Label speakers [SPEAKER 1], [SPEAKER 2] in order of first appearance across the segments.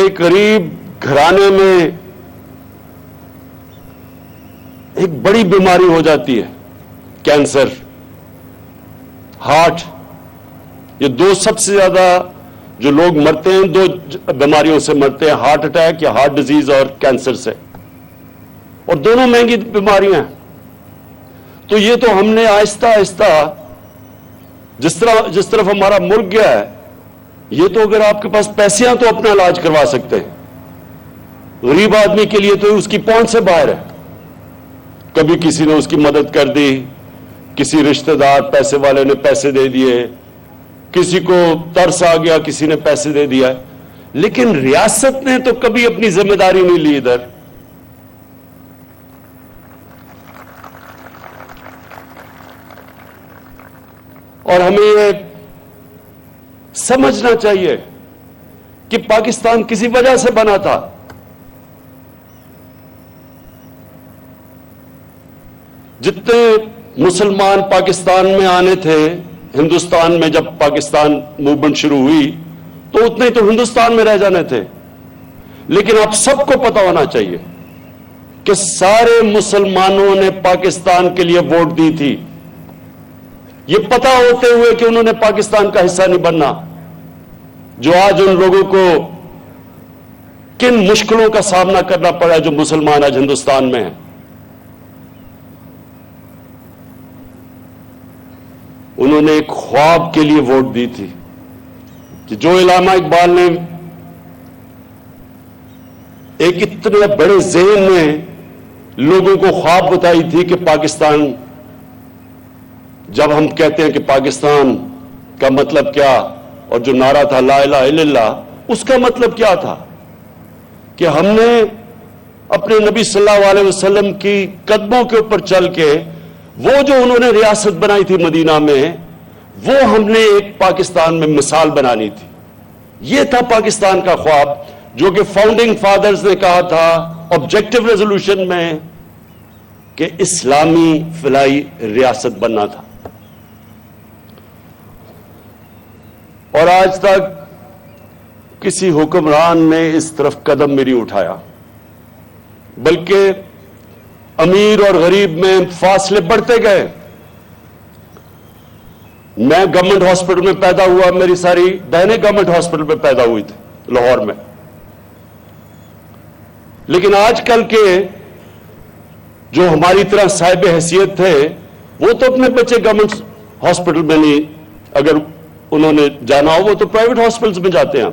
[SPEAKER 1] ایک غریب گھرانے میں ایک بڑی بیماری ہو جاتی ہے، کینسر، ہارٹ، یہ دو سب سے زیادہ جو لوگ مرتے ہیں دو بیماریوں سے مرتے ہیں، ہارٹ اٹیک یا ہارٹ ڈیزیز اور کینسر سے، اور دونوں مہنگی بیماریاں ہیں۔ تو یہ تو ہم نے آہستہ آہستہ جس طرف ہمارا ملک گیا ہے، یہ تو اگر آپ کے پاس پیسے ہیں تو اپنا علاج کروا سکتے ہیں، غریب آدمی کے لیے تو اس کی پہنچ سے باہر ہے۔ کبھی کسی نے اس کی مدد کر دی، کسی رشتہ دار پیسے والے نے پیسے دے دیے، کسی کو ترس آ گیا کسی نے پیسے دے دیا، لیکن ریاست نے تو کبھی اپنی ذمہ داری نہیں لی ادھر۔ اور ہمیں یہ سمجھنا چاہیے کہ پاکستان کسی وجہ سے بنا تھا۔ جتنے مسلمان پاکستان میں آنے تھے، ہندوستان میں جب پاکستان موومنٹ شروع ہوئی تو اتنے تو ہندوستان میں رہ جانے تھے، لیکن آپ سب کو پتا ہونا چاہیے کہ سارے مسلمانوں نے پاکستان کے لیے ووٹ دی تھی، یہ پتا ہوتے ہوئے کہ انہوں نے پاکستان کا حصہ نہیں بننا۔ جو آج ان لوگوں کو کن مشکلوں کا سامنا کرنا پڑا جو مسلمان آج ہندوستان میں ہیں، انہوں نے ایک خواب کے لیے ووٹ دی تھی کہ جو علامہ اقبال نے ایک اتنے بڑے ذہن میں لوگوں کو خواب بتائی تھی کہ پاکستان، جب ہم کہتے ہیں کہ پاکستان کا مطلب کیا، اور جو نعرہ تھا لا الہ الا اللہ، اس کا مطلب کیا تھا کہ ہم نے اپنے نبی صلی اللہ علیہ وسلم کی قدموں کے اوپر چل کے وہ جو انہوں نے ریاست بنائی تھی مدینہ میں، وہ ہم نے ایک پاکستان میں مثال بنانی تھی۔ یہ تھا پاکستان کا خواب جو کہ فاؤنڈنگ فادرز نے کہا تھا آبجیکٹو ریزولوشن میں کہ اسلامی فلاحی ریاست بننا تھا۔ اور آج تک کسی حکمران نے اس طرف قدم بھی نہیں اٹھایا، بلکہ امیر اور غریب میں فاصلے بڑھتے گئے۔ میں گورنمنٹ ہاسپٹل میں پیدا ہوا، میری ساری بہنیں گورنمنٹ ہاسپٹل میں پیدا ہوئی تھی لاہور میں، لیکن آج کل کے جو ہماری طرح صاحب حیثیت تھے وہ تو اپنے بچے گورنمنٹ ہاسپٹل میں نہیں، اگر انہوں نے جانا ہو وہ تو پرائیویٹ ہاسپٹلز میں جاتے ہیں۔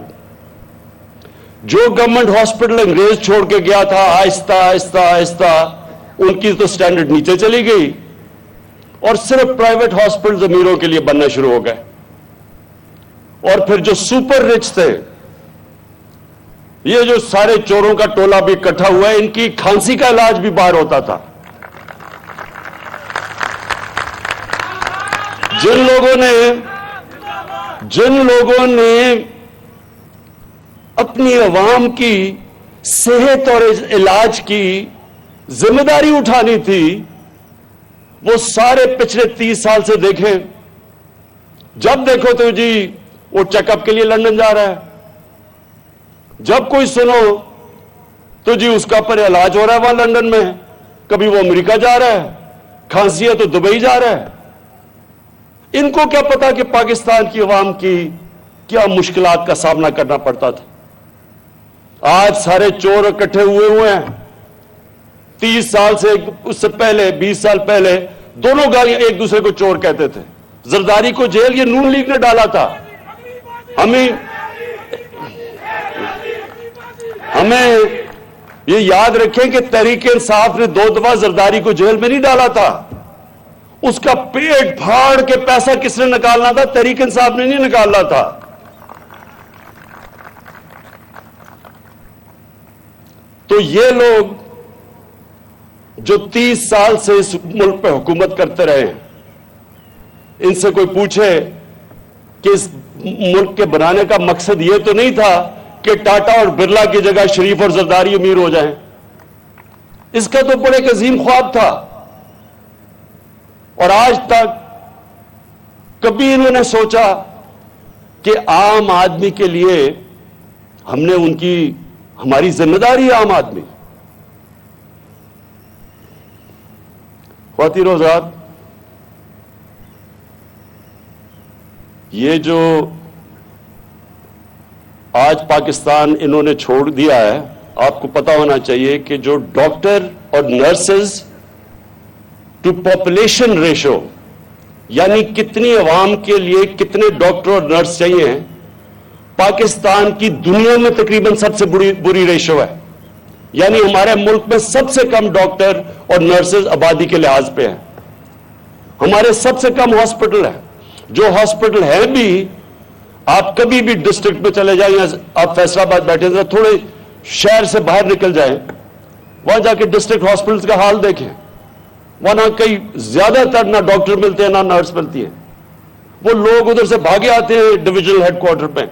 [SPEAKER 1] جو گورنمنٹ ہاسپٹل انگریز چھوڑ کے گیا تھا، آہستہ آہستہ آہستہ ان کی تو سٹینڈرڈ نیچے چلی گئی، اور صرف پرائیویٹ ہاسپٹلز امیروں کے لیے بننا شروع ہو گئے۔ اور پھر جو سپر رچ تھے، یہ جو سارے چوروں کا ٹولہ بھی اکٹھا ہوا ہے، ان کی کھانسی کا علاج بھی باہر ہوتا تھا۔ جن لوگوں نے اپنی عوام کی صحت اور علاج کی ذمہ داری اٹھانی تھی، وہ سارے پچھلے 30 سال سے دیکھیں، جب دیکھو تو جی وہ چیک اپ کے لیے لندن جا رہا ہے، جب کوئی سنو تو جی اس کا پر علاج ہو رہا ہے وہاں لندن میں، کبھی وہ امریکہ جا رہا ہے، کھانسی ہے تو دبئی جا رہا ہے۔ ان کو کیا پتا کہ پاکستان کی عوام کی کیا مشکلات کا سامنا کرنا پڑتا تھا۔ آج سارے چور اکٹھے ہوئے ہیں۔ 30 سال سے، اس سے پہلے 20 سال پہلے دونوں گاڑیاں ایک دوسرے کو چور کہتے تھے۔ زرداری کو جیل یہ نون لیگ نے ڈالا تھا۔ ہمیں یہ یاد رکھیں کہ تحریک انصاف نے 2 دفعہ زرداری کو جیل میں نہیں ڈالا تھا۔ اس کا پیٹ پھاڑ کے پیسہ کس نے نکالنا تھا؟ تحریک انصاف نے نہیں نکالنا تھا۔ تو یہ لوگ جو 30 سال سے اس ملک پہ حکومت کرتے رہے ہیں، ان سے کوئی پوچھے کہ اس ملک کے بنانے کا مقصد یہ تو نہیں تھا کہ ٹاٹا اور برلا کی جگہ شریف اور زرداری امیر ہو جائیں؟ اس کا تو بڑے ایک عظیم خواب تھا، اور آج تک کبھی انہوں نے سوچا کہ عام آدمی کے لیے ہم نے ہماری ذمہ داری ہے عام آدمی. خواتین و حضرات، یہ جو آج پاکستان انہوں نے چھوڑ دیا ہے، آپ کو پتا ہونا چاہیے کہ جو ڈاکٹر اور نرسز ٹو پاپولیشن ریشو، یعنی کتنی عوام کے لیے کتنے ڈاکٹر اور نرس چاہیے، پاکستان کی دنیا میں تقریباً سب سے بری ریشو ہے. یعنی ہمارے ملک میں سب سے کم ڈاکٹر اور نرسز آبادی کے لحاظ پہ ہیں. ہمارے سب سے کم ہاسپٹل ہیں. جو ہاسپٹل ہیں بھی، آپ کبھی بھی ڈسٹرکٹ میں چلے جائیں، یا آپ فیصل آباد بیٹھے ہیں، تھوڑے شہر سے باہر نکل جائیں، وہاں جا کے ڈسٹرکٹ ہاسپٹلز کا حال دیکھیں. وہاں کئی زیادہ تر نہ ڈاکٹر ملتے ہیں نہ نرس ملتی ہے. وہ لوگ ادھر سے بھاگے آتے ہیں ڈویژنل ہیڈ کوارٹر پہ،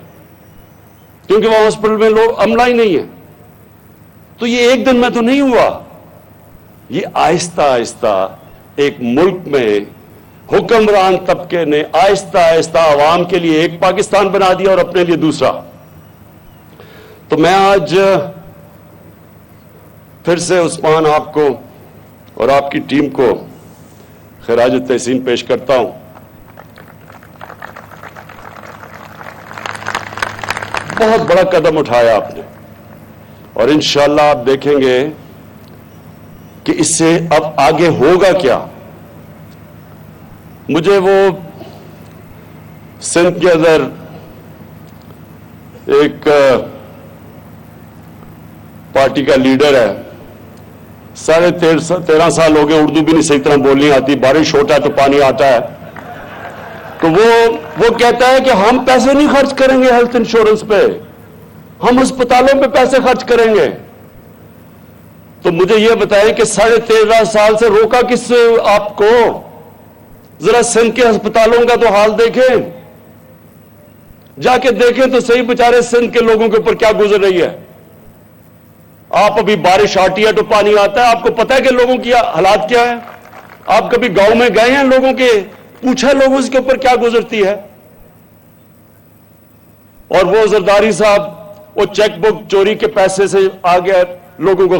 [SPEAKER 1] کیونکہ وہ ہاسپٹل میں لوگ عملہ ہی نہیں ہے. تو یہ ایک دن میں تو نہیں ہوا، یہ آہستہ آہستہ ایک ملک میں حکمران طبقے نے آہستہ آہستہ عوام کے لیے ایک پاکستان بنا دیا اور اپنے لیے دوسرا. تو میں آج پھر سے عثمان آپ کو اور آپ کی ٹیم کو خراج تحسین پیش کرتا ہوں. بہت بڑا قدم اٹھایا آپ نے، اور انشاءاللہ آپ دیکھیں گے کہ اس سے اب آگے ہوگا کیا. مجھے وہ سندھ کے اندر ایک پارٹی کا لیڈر ہے، 13.5 سال ہو گئے، اردو بھی نہیں صحیح طرح بولنی آتی، بارش ہوتا ہے تو پانی آتا ہے. تو وہ کہتا ہے کہ ہم پیسے نہیں خرچ کریں گے ہیلتھ انشورنس پہ، ہم ہسپتالوں پہ پیسے خرچ کریں گے. تو مجھے یہ بتائیں کہ 13.5 سال سے روکا کس سے آپ کو؟ ذرا سندھ کے ہسپتالوں کا تو حال دیکھیں، جا کے دیکھیں تو صحیح بیچارے سندھ کے لوگوں کے اوپر کیا گزر رہی ہے. آپ ابھی بارش آتی ہے تو پانی آتا ہے، آپ کو پتا ہے کہ لوگوں کی حالات کیا ہے؟ آپ کبھی گاؤں میں گئے ہیں لوگوں کے، پوچھا لوگوں اس کے اوپر کیا گزرتی ہے؟ اور وہ زرداری صاحب وہ چیک بک چوری کے پیسے سے آگے لوگوں کو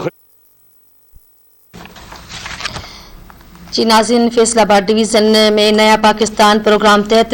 [SPEAKER 2] جی ناظرین، فیصل آباد ڈویژن میں نیا پاکستان پروگرام تحت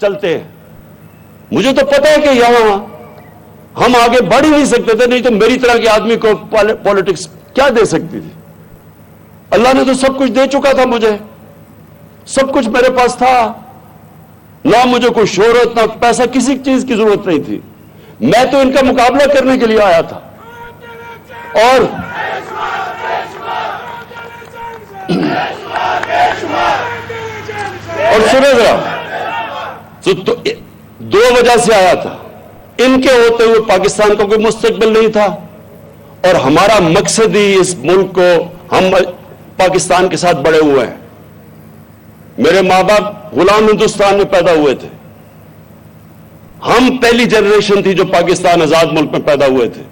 [SPEAKER 1] چلتے ہیں. مجھے تو پتا ہے کہ یہاں ہم آگے بڑھ ہی نہیں سکتے تھے، نہیں تو میری طرح کے آدمی کو پالیٹکس کیا دے سکتی تھی. اللہ نے تو سب کچھ دے چکا تھا، مجھے سب کچھ میرے پاس تھا. نہ مجھے کوئی شہرت نہ پیسہ، کسی چیز کی ضرورت نہیں تھی. میں تو ان کا مقابلہ کرنے کے لیے آیا تھا. اور سنیں ذرا، تو 2 وجہ سے آیا تھا. ان کے ہوتے ہوئے پاکستان کا کوئی مستقبل نہیں تھا، اور ہمارا مقصد ہی اس ملک کو، ہم پاکستان کے ساتھ بڑے ہوئے ہیں. میرے ماں باپ غلام ہندوستان میں پیدا ہوئے تھے. ہم پہلی جنریشن تھی جو پاکستان آزاد ملک میں پیدا ہوئے تھے.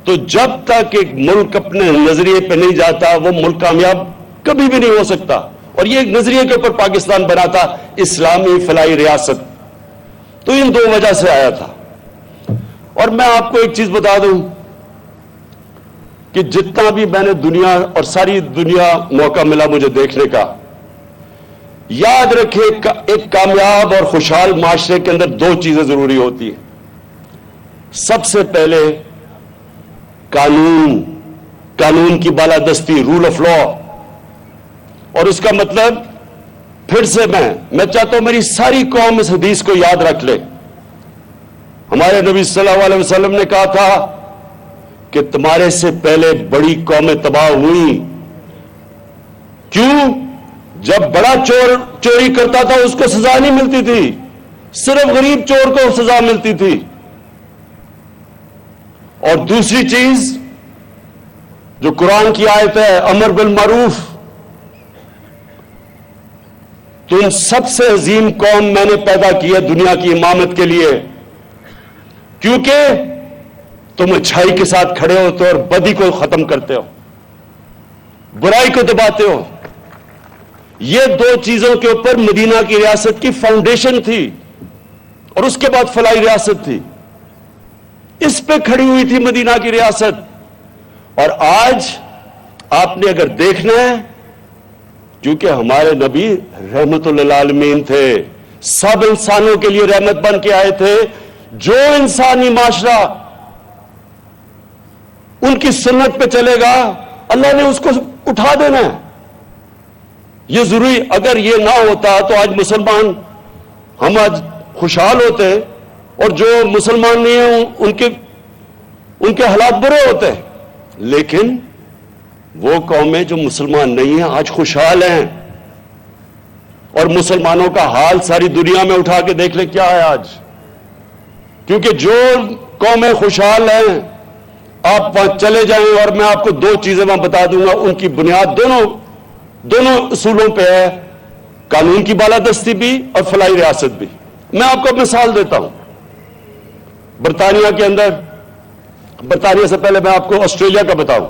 [SPEAKER 1] تو جب تک ایک ملک اپنے نظریے پہ نہیں جاتا وہ ملک کامیاب کبھی بھی نہیں ہو سکتا. اور یہ ایک نظریے کے اوپر پاکستان بنا تھا، اسلامی فلاحی ریاست. تو ان 2 وجہ سے آیا تھا. اور میں آپ کو ایک چیز بتا دوں کہ جتنا بھی میں نے دنیا اور ساری دنیا موقع ملا مجھے دیکھنے کا، یاد رکھے ایک کامیاب اور خوشحال معاشرے کے اندر 2 چیزیں ضروری ہوتی ہیں. سب سے پہلے قانون کی بالادستی، رول آف لا. اور اس کا مطلب پھر سے میں چاہتا ہوں میری ساری قوم اس حدیث کو یاد رکھ لے. ہمارے نبی صلی اللہ علیہ وسلم نے کہا تھا کہ تمہارے سے پہلے بڑی قومیں تباہ ہوئی. کیوں؟ جب بڑا چور چوری کرتا تھا اس کو سزا نہیں ملتی تھی، صرف غریب چور کو سزا ملتی تھی. اور دوسری چیز جو قرآن کی آیت ہے، امر بالمعروف. تم سب سے عظیم قوم میں نے پیدا کی ہے دنیا کی امامت کے لیے، کیونکہ تم اچھائی کے ساتھ کھڑے ہوتے ہو اور بدی کو ختم کرتے ہو، برائی کو دباتے ہو. یہ دو چیزوں کے اوپر مدینہ کی ریاست کی فاؤنڈیشن تھی، اور اس کے بعد فلاحی ریاست تھی. اس پہ کھڑی ہوئی تھی مدینہ کی ریاست. اور آج آپ نے اگر دیکھنا ہے، کیونکہ ہمارے نبی رحمت للعالمین تھے، سب انسانوں کے لیے رحمت بن کے آئے تھے. جو انسانی معاشرہ ان کی سنت پہ چلے گا اللہ نے اس کو اٹھا دینا ہے. یہ ضروری، اگر یہ نہ ہوتا تو آج مسلمان ہم آج خوشحال ہوتے، اور جو مسلمان نہیں ہیں ان کے حالات برے ہوتے. لیکن وہ قومیں جو مسلمان نہیں ہیں آج خوشحال ہیں. اور مسلمانوں کا حال ساری دنیا میں اٹھا کے دیکھ لیں کیا ہے آج. کیونکہ جو قومیں خوشحال ہیں، آپ وہاں چلے جائیں اور میں آپ کو دو چیزیں وہاں بتا دوں گا، ان کی بنیاد دونوں اصولوں پہ ہے، قانون کی بالادستی بھی اور فلاحی ریاست بھی. میں آپ کو مثال دیتا ہوں. برطانیہ کے اندر، برطانیہ سے پہلے میں آپ کو آسٹریلیا کا بتاؤں.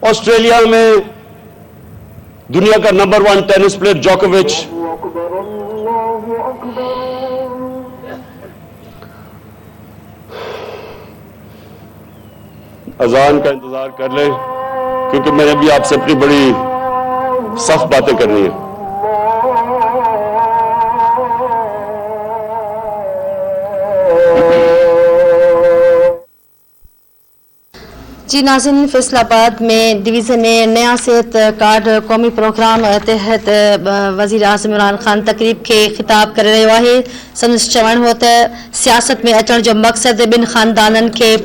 [SPEAKER 1] آسٹریلیا میں دنیا کا نمبر 1 ٹینس پلیئر جوکووچ، اذان کا انتظار کر لیں کیونکہ میں نے بھی آپ سے اپنی بڑی سخت باتیں کرنی ہیں.
[SPEAKER 2] جی ناظرین، فیصل آباد میں ڈویژن میں نیا صحت کارڈ قومی پروگرام تحت وزیر اعظم عمران خان تقریب کے خطاب کر رہے ہے. سندس چوڻ ہو ته سیاست میں اچڻ جو مقصد ٻن خاندانن کي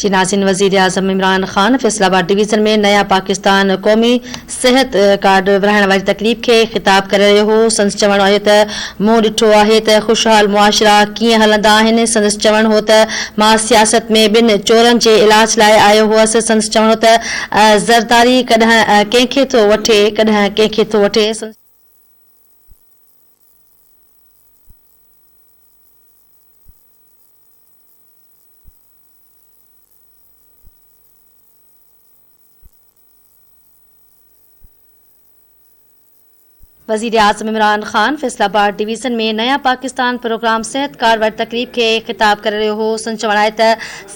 [SPEAKER 2] جی ناظرین، وزیر اعظم عمران خان فیصل آباد ڈویژن میں نیا پاکستان قومی صحت کارڈ ورهائڻ واري تقریب کي خطاب ڪري رهيو هو. سندس چوڻ آهي ته مون ڏٺو آهي ته خوشحال معاشرا ڪيئن هلندا آهن. سندس چوڻ هو ته مان سياست ۾ ٻن چورن جي علاج لاءِ آيو هوس. سندس چوڻ هو ته زرداري ڪڏهن ڪنهن کي ٿو وٺي ڪڏهن ڪنهن کي ٿو وٺي. وزیر اعظم عمران خان فیصل آباد ڈویژن میں نیا پاکستان پروگرام صحت کارڈ واري تقریب کے خطاب کر رہے ہو. سندس چوڻ آهي ته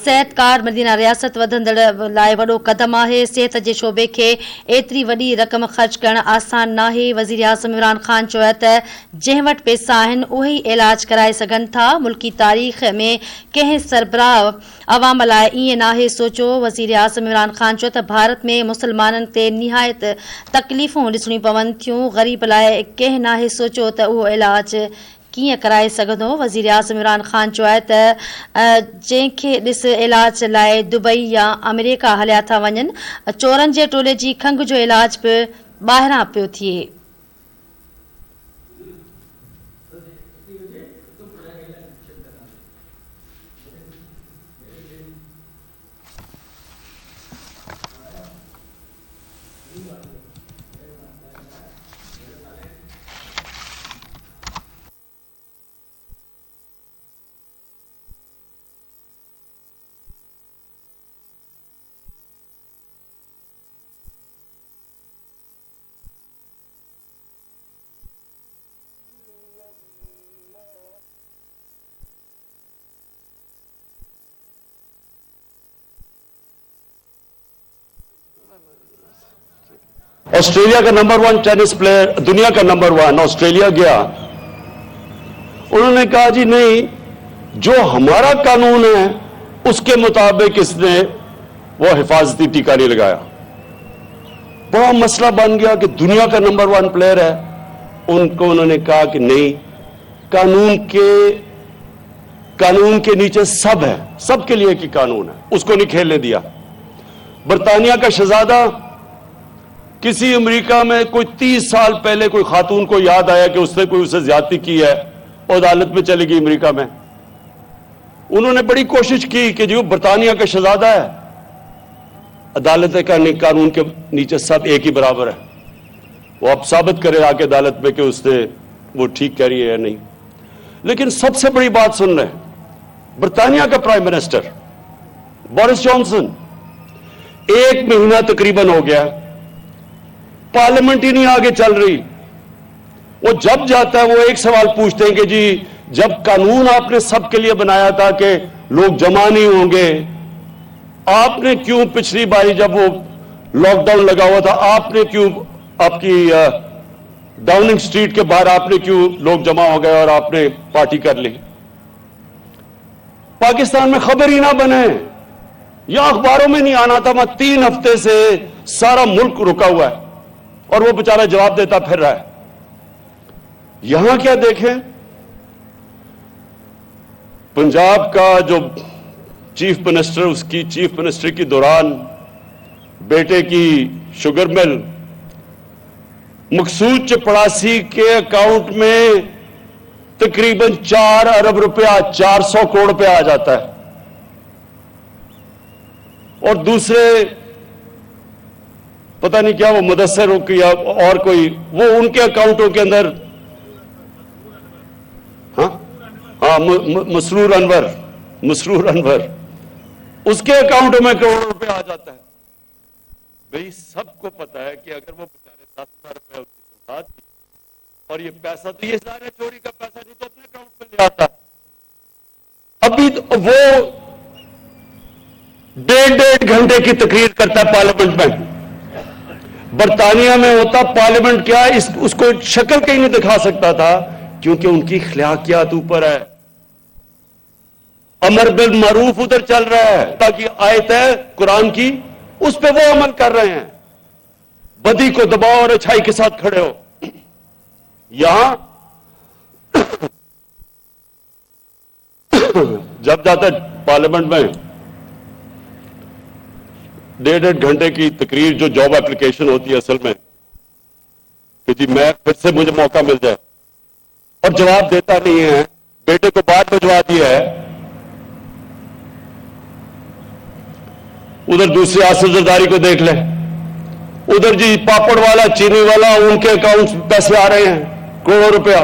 [SPEAKER 2] صحت کارڈ مدینہ ریاست وڌندڙ لاءِ وڏو قدم آهي. صحت جي شعبے کي ايتري وڏي رقم خرچ ڪرڻ آسان ناهي. وزیر اعظم عمران خان چيو ته جنهن وٽ پئسا آهن اهي علاج ڪرائي سگهن ٿا. ملڪي تاريخ ۾ ڪنهن سربراہ عوام لاءِ ائين ناهي سوچيو. وزیر اعظم عمران خان چيو ته ڀارت ۾ مسلمانن تي نهايت تڪليفون ڏسڻيون پون ٿيون. غريب لاءِ ڪنهن ناهي سوچيو ته اهو علاج ڪيئن ڪرائي سگهندو. وزير اعظم عمران خان چيو آهي ته جنهن کي ڏس علاج لاءِ دبئي يا آمريڪا هليا ٿا وڃن، چورن جي ٽولي جي کنگ جو علاج به ٻاهران پيو ٿئي.
[SPEAKER 1] آسٹریلیا کا نمبر 1 ٹینس پلیئر، دنیا کا نمبر 1 آسٹریلیا گیا. انہوں نے کہا جی نہیں، جو ہمارا قانون ہے اس کے مطابق اس نے وہ حفاظتی ٹیکہ نہیں لگایا. بڑا مسئلہ بن گیا کہ دنیا کا نمبر 1 پلیئر ہے. ان کو انہوں نے کہا کہ نہیں, قانون کے نیچے سب ہے, سب کے لیے کی قانون ہے, اس کو نہیں کھیلنے دیا. برطانیہ کا شہزادہ کسی امریکہ میں کوئی 30 سال پہلے کوئی خاتون کو یاد آیا کہ اس نے کوئی اسے زیادتی کی ہے, اور عدالت میں چلی گئی امریکہ میں. انہوں نے بڑی کوشش کی کہ جو برطانیہ کا شہزادہ ہے, عدالت کا قانون کے نیچے سب ایک ہی برابر ہے, وہ اب ثابت کرے آ کے عدالت میں کہ اس نے وہ ٹھیک کہہ رہی ہے یا نہیں. لیکن سب سے بڑی بات سن رہے, برطانیہ کا پرائم منسٹر بورس جانسن 1 مہینہ تقریباً ہو گیا, پارلیمنٹ ہی نہیں آگے چل رہی. وہ جب جاتا ہے وہ ایک سوال پوچھتے ہیں کہ جی جب قانون آپ نے سب کے لیے بنایا تھا کہ لوگ جمع نہیں ہوں گے, آپ نے کیوں پچھلی باری جب وہ لاک ڈاؤن لگا ہوا تھا آپ نے کیوں آپ کی ڈاؤننگ سٹریٹ کے باہر آپ نے کیوں لوگ جمع ہو گئے اور آپ نے پارٹی کر لی؟ پاکستان میں خبر ہی نہ بنے, یا اخباروں میں نہیں آنا تھا. میں 3 ہفتے سے سارا ملک رکا ہوا ہے اور وہ بیچارہ جواب دیتا پھر رہا ہے. یہاں کیا دیکھیں, پنجاب کا جو چیف منسٹر, اس کی چیف منسٹر کی دوران بیٹے کی شوگر مل مقصود چپڑاسی کے اکاؤنٹ میں تقریباً 4 ارب روپیہ 400 کروڑ روپیہ آ جاتا ہے, اور دوسرے پتہ نہیں کیا وہ مدثر یا اور کوئی, وہ ان کے اکاؤنٹوں کے اندر ہاں مسرور انور اس کے اکاؤنٹوں میں کروڑوں روپے آ جاتا ہے. بھئی سب کو پتا ہے کہ اگر وہ بیچارے 10,000 روپے اس کی تنخواہ تھی, اور یہ پیسہ تو یہ سارے چوری کا پیسہ نہیں تو اپنے اکاؤنٹ میں لے آتا. ابھی وہ 1.5 گھنٹے کی تقریر کرتا ہے پارلیمنٹ میں. برطانیہ میں ہوتا پارلیمنٹ کیا اس کو شکل کہیں نہیں دکھا سکتا تھا, کیونکہ ان کی اخلاقیات اوپر ہے. امر بالمعروف ادھر چل رہا ہے, تاکہ آیت ہے قرآن کی اس پہ وہ عمل کر رہے ہیں, بدی کو دباؤ اور اچھائی کے ساتھ کھڑے ہو. یہاں جب جاتا ہے پارلیمنٹ میں 1.5 گھنٹے کی تقریر, جو جاب اپلیکیشن ہوتی ہے اصل میں کہ جی میں پھر سے مجھے موقع مل جائے, اور جواب دیتا نہیں ہے. بیٹے کو بعد میں جواب دیا ہے. ادھر دوسری آصف زرداری کو دیکھ لیں, ادھر جی پاپڑ والا چینی والا ان کے اکاؤنٹ پیسے آ رہے ہیں کروڑوں روپیہ.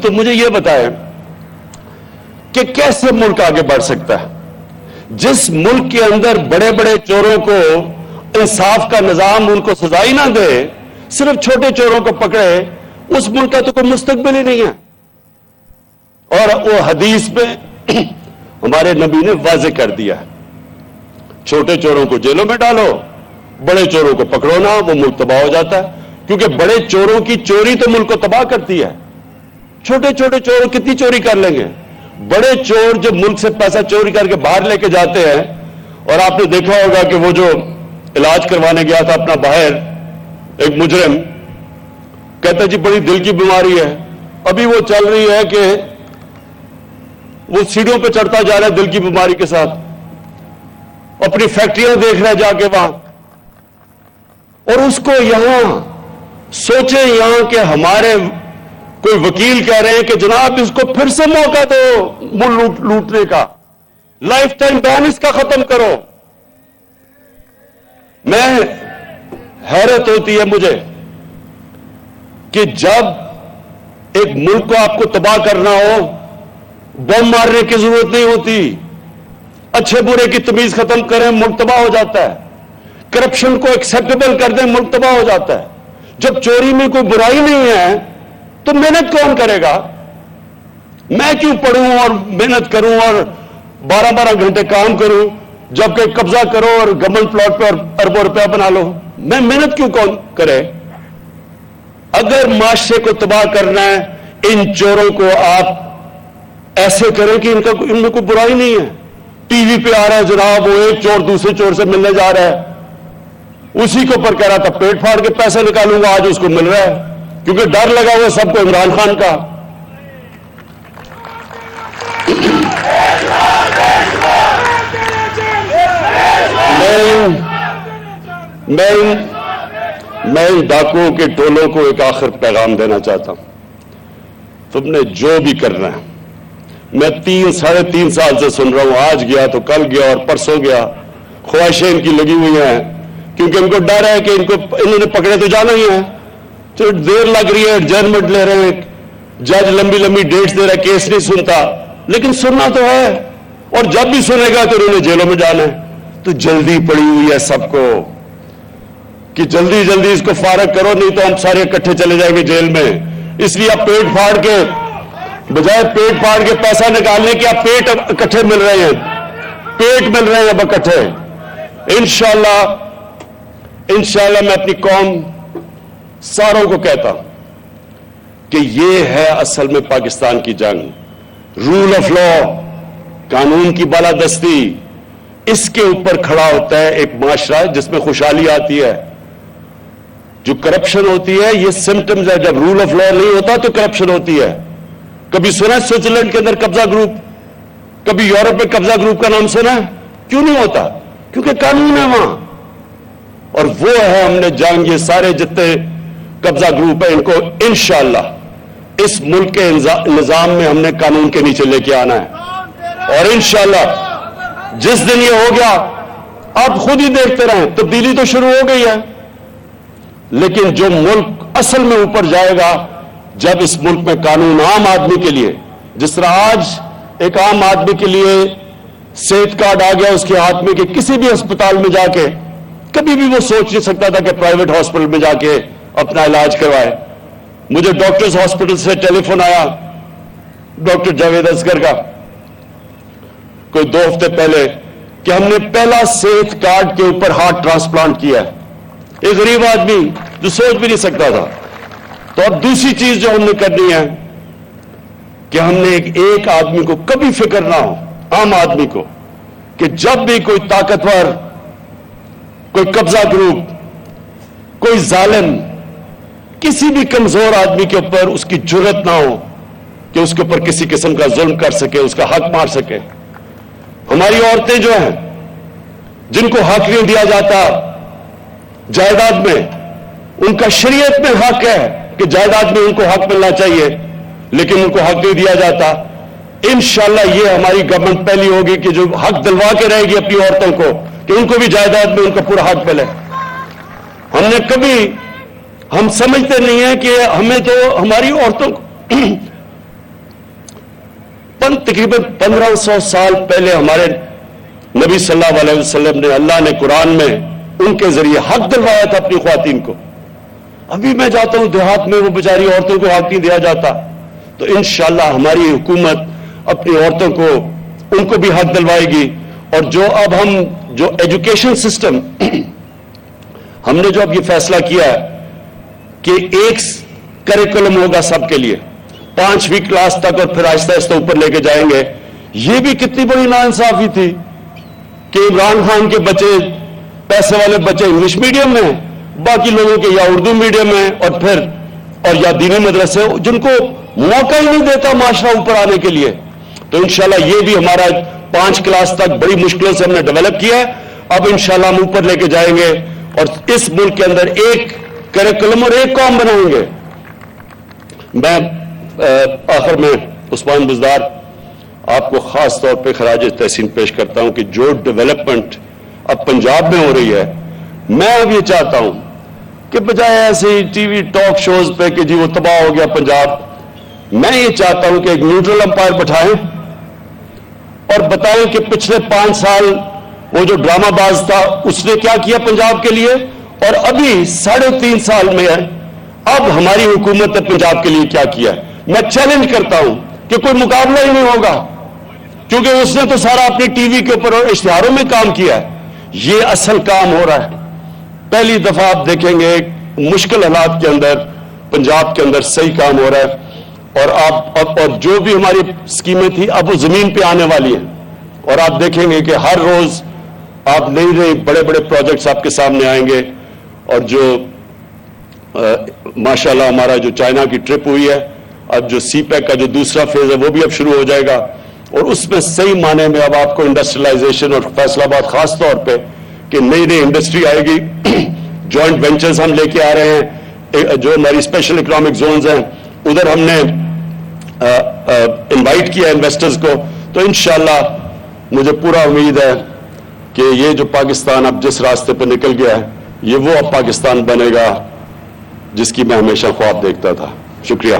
[SPEAKER 1] تو مجھے یہ بتائیں کہ کیسے ملک آگے بڑھ سکتا ہے جس ملک کے اندر بڑے بڑے چوروں کو انصاف کا نظام ان کو سزا ہی نہ دے, صرف چھوٹے چوروں کو پکڑے. اس ملک کا تو کوئی مستقبل ہی نہیں ہے. اور وہ حدیث میں ہمارے نبی نے واضح کر دیا ہے, چھوٹے چوروں کو جیلوں میں ڈالو, بڑے چوروں کو پکڑو نا, وہ ملک تباہ ہو جاتا ہے. کیونکہ بڑے چوروں کی چوری تو ملک کو تباہ کرتی ہے, چھوٹے چھوٹے چور کتنی چوری کر لیں گے. بڑے چور جب ملک سے پیسہ چوری کر کے باہر لے کے جاتے ہیں, اور آپ نے دیکھا ہوگا کہ وہ جو علاج کروانے گیا تھا اپنا باہر, ایک مجرم کہتا جی بڑی دل کی بیماری ہے, ابھی وہ چل رہی ہے کہ وہ سیڑھیوں پہ چڑھتا جا رہا ہے دل کی بیماری کے ساتھ, اپنی فیکٹریاں دیکھ رہا ہے جا کے وہاں. اور اس کو یہاں سوچیں, یہاں کہ ہمارے کوئی وکیل کہہ رہے ہیں کہ جناب اس کو پھر سے موقع دو ملک لوٹنے کا, لائف ٹائم بین اس کا ختم کرو. میں حیرت ہوتی ہے مجھے کہ جب ایک ملک کو آپ کو تباہ کرنا ہو, بم مارنے کی ضرورت نہیں ہوتی, اچھے برے کی تمیز ختم کریں ملک تباہ ہو جاتا ہے. کرپشن کو ایکسیپٹیبل کر دیں ملک تباہ ہو جاتا ہے. جب چوری میں کوئی برائی نہیں ہے تو محنت کون کرے گا؟ میں کیوں پڑھوں اور محنت کروں اور 12 گھنٹے کام کروں, جبکہ قبضہ کرو اور گورنمنٹ پلاٹ پہ اربوں روپیہ بنا لو. میں محنت کیوں کون کرے؟ اگر معاشرے کو تباہ کرنا ہے, ان چوروں کو آپ ایسے کریں کہ ان میں کوئی برائی نہیں ہے. ٹی وی پہ آ رہا ہے جناب وہ ایک چور دوسرے چور سے ملنے جا رہا ہے, اسی کے اوپر کہہ رہا تھا پیٹ پھاڑ کے پیسے نکالوں گا, آج اس کو مل رہا ہے کیونکہ ڈر لگا ہوا ہے سب کو عمران خان کا. میں ان ڈاکوؤں کے ٹولوں کو ایک آخر پیغام دینا چاہتا ہوں. تم نے جو بھی کرنا ہے, میں 3.5 سال سے سن رہا ہوں, آج گیا تو کل گیا اور پرسوں گیا, خواہشیں ان کی لگی ہوئی ہیں کیونکہ ان کو ڈر ہے کہ انہوں نے پکڑے تو جانا ہی ہے. چلو دیر لگ رہی ہے, ایڈجرنمنٹ لے رہے ہیں, جج لمبی لمبی ڈیٹس دے رہا ہے, کیس نہیں سنتا, لیکن سننا تو ہے, اور جب بھی سنے گا تو انہوں نے جیلوں میں جانا ہے. تو جلدی پڑی ہوئی ہے سب کو کہ جلدی جلدی اس کو فارغ کرو, نہیں تو ہم سارے اکٹھے چلے جائیں گے جیل میں. اس لیے آپ پیٹ پھاڑ کے بجائے پیٹ پھاڑ کے پیسہ نکالنے کے آپ پیٹ اکٹھے مل رہے ہیں, پیٹ مل رہے ہیں اب اکٹھے. انشاءاللہ میں اپنی قوم ساروں کو کہتا ہوں کہ یہ ہے اصل میں پاکستان کی جنگ. رول آف لا, قانون کی بالادستی, اس کے اوپر کھڑا ہوتا ہے ایک معاشرہ جس میں خوشحالی آتی ہے. جو کرپشن ہوتی ہے یہ سمٹمز ہے, جب رول آف لا نہیں ہوتا تو کرپشن ہوتی ہے. کبھی سنا ہے سوئٹزرلینڈ کے اندر قبضہ گروپ, کبھی یورپ میں قبضہ گروپ کا نام سنا ہے؟ کیوں نہیں ہوتا؟ کیونکہ قانون ہے وہاں, اور وہ ہے ہم نے جنگ. یہ سارے جتنے قبضہ گروپ ہیں ان کو انشاءاللہ اس ملک کے نظام میں ہم نے قانون کے نیچے لے کے آنا ہے. اور انشاءاللہ جس دن یہ ہو گیا آپ خود ہی دیکھتے رہیں, تبدیلی تو شروع ہو گئی ہے, لیکن جو ملک اصل میں اوپر جائے گا جب اس ملک میں قانون عام آدمی کے لیے, جس طرح آج ایک عام آدمی کے لیے صحت کارڈ آ گیا اس کے ہاتھ میں کہ کسی بھی ہسپتال میں جا کے, کبھی بھی وہ سوچ نہیں سکتا تھا کہ پرائیویٹ ہاسپٹل میں جا کے اپنا علاج کروائے. مجھے ڈاکٹرز ہاسپٹل سے ٹیلی فون آیا ڈاکٹر جاوید اصغر کا کوئی 2 ہفتے پہلے کہ ہم نے پہلا صحت کارڈ کے اوپر ہارٹ ٹرانسپلانٹ کیا ہے. ایک غریب آدمی جو سوچ بھی نہیں سکتا تھا. تو اب دوسری چیز جو ہم نے کرنی ہے کہ ہم نے ایک آدمی کو کبھی فکر نہ ہو, عام آدمی کو, کہ جب بھی کوئی طاقتور, کوئی قبضہ گروپ, کوئی ظالم کسی بھی کمزور آدمی کے اوپر اس کی جرت نہ ہو کہ اس کے اوپر کسی قسم کا ظلم کر سکے, اس کا حق مار سکے. ہماری عورتیں جو ہیں جن کو حق نہیں دیا جاتا جائیداد میں, ان کا شریعت میں حق ہے کہ جائیداد میں ان کو حق ملنا چاہیے, لیکن ان کو حق نہیں دیا جاتا. انشاءاللہ یہ ہماری گورنمنٹ پہلی ہوگی کہ جو حق دلوا کے رہے گی اپنی عورتوں کو کہ ان کو بھی جائیداد میں ان کا پورا حق ملے. ہم سمجھتے نہیں ہیں کہ ہمیں تو ہماری عورتوں کو تقریباً 1500 سال پہلے ہمارے نبی صلی اللہ علیہ وسلم نے, اللہ نے قرآن میں ان کے ذریعے حق دلوایا تھا اپنی خواتین کو. ابھی میں جاتا ہوں دیہات میں, وہ بیچاری عورتوں کو حق نہیں دیا جاتا. تو انشاءاللہ ہماری حکومت اپنی عورتوں کو, ان کو بھی حق دلوائے گی. اور جو اب ہم جو ایجوکیشن سسٹم ہم نے جو اب یہ فیصلہ کیا ہے کہ ایک کریکولم ہوگا سب کے لیے 5ویں کلاس تک, اور پھر آہستہ آہستہ اوپر لے کے جائیں گے. یہ بھی کتنی بڑی ناانصافی تھی کہ عمران خان کے بچے, پیسے والے بچے انگلش میڈیم میں, باقی لوگوں کے یا اردو میڈیم میں, اور یا دینی مدرسے, جن کو موقع ہی نہیں دیتا معاشرہ اوپر آنے کے لیے. تو انشاءاللہ یہ بھی ہمارا 5 کلاس تک بڑی مشکلوں سے ہم نے ڈیولپ کیا ہے. اب انشاءاللہ ہم اوپر لے کے جائیں گے اور اس ملک کے اندر ایک کریکولم اور ایک قوم بنائیں گے. میں آخر میں عثمان بزدار آپ کو خاص طور پہ خراج تحسین پیش کرتا ہوں کہ جو ڈیولپمنٹ اب پنجاب میں ہو رہی ہے, میں اب یہ چاہتا ہوں کہ بجائے ایسے ہی ٹی وی ٹاک شوز پہ کہ جی وہ تباہ ہو گیا پنجاب, میں یہ چاہتا ہوں کہ ایک نیوٹرل امپائر بٹھائیں اور بتائیں کہ پچھلے 5 سال وہ جو ڈرامہ باز تھا اس نے کیا کیا پنجاب کے لیے, اور ابھی 3.5 سال میں ہے اب ہماری حکومت نے پنجاب کے لیے کیا کیا ہے. میں چیلنج کرتا ہوں کہ کوئی مقابلہ ہی نہیں ہوگا, کیونکہ اس نے تو سارا اپنی ٹی وی کے اوپر اور اشتہاروں میں کام کیا ہے. یہ اصل کام ہو رہا ہے. پہلی دفعہ آپ دیکھیں گے مشکل حالات کے اندر پنجاب کے اندر صحیح کام ہو رہا ہے, اور جو بھی ہماری اسکیمیں تھیں اب وہ زمین پہ آنے والی ہیں. اور آپ دیکھیں گے کہ ہر روز آپ نئی نئی بڑے بڑے پروجیکٹس آپ کے سامنے آئیں گے. اور جو ماشاءاللہ ہمارا جو چائنا کی ٹرپ ہوئی ہے, اب جو سی پیک کا جو دوسرا فیز ہے وہ بھی اب شروع ہو جائے گا, اور اس میں صحیح معنی میں اب آپ کو انڈسٹریلائزیشن اور فیصل آباد خاص طور پہ کہ نئی نئی انڈسٹری آئے گی. جوائنٹ وینچرز ہم لے کے آ رہے ہیں, جو ہماری اسپیشل اکنامک زونز ہیں ادھر ہم نے انوائٹ کیا انویسٹرز کو. تو انشاءاللہ مجھے پورا امید ہے کہ یہ جو پاکستان اب جس راستے پہ نکل گیا ہے یہ وہ اب پاکستان بنے گا جس کی میں ہمیشہ خواب دیکھتا تھا. شکریہ.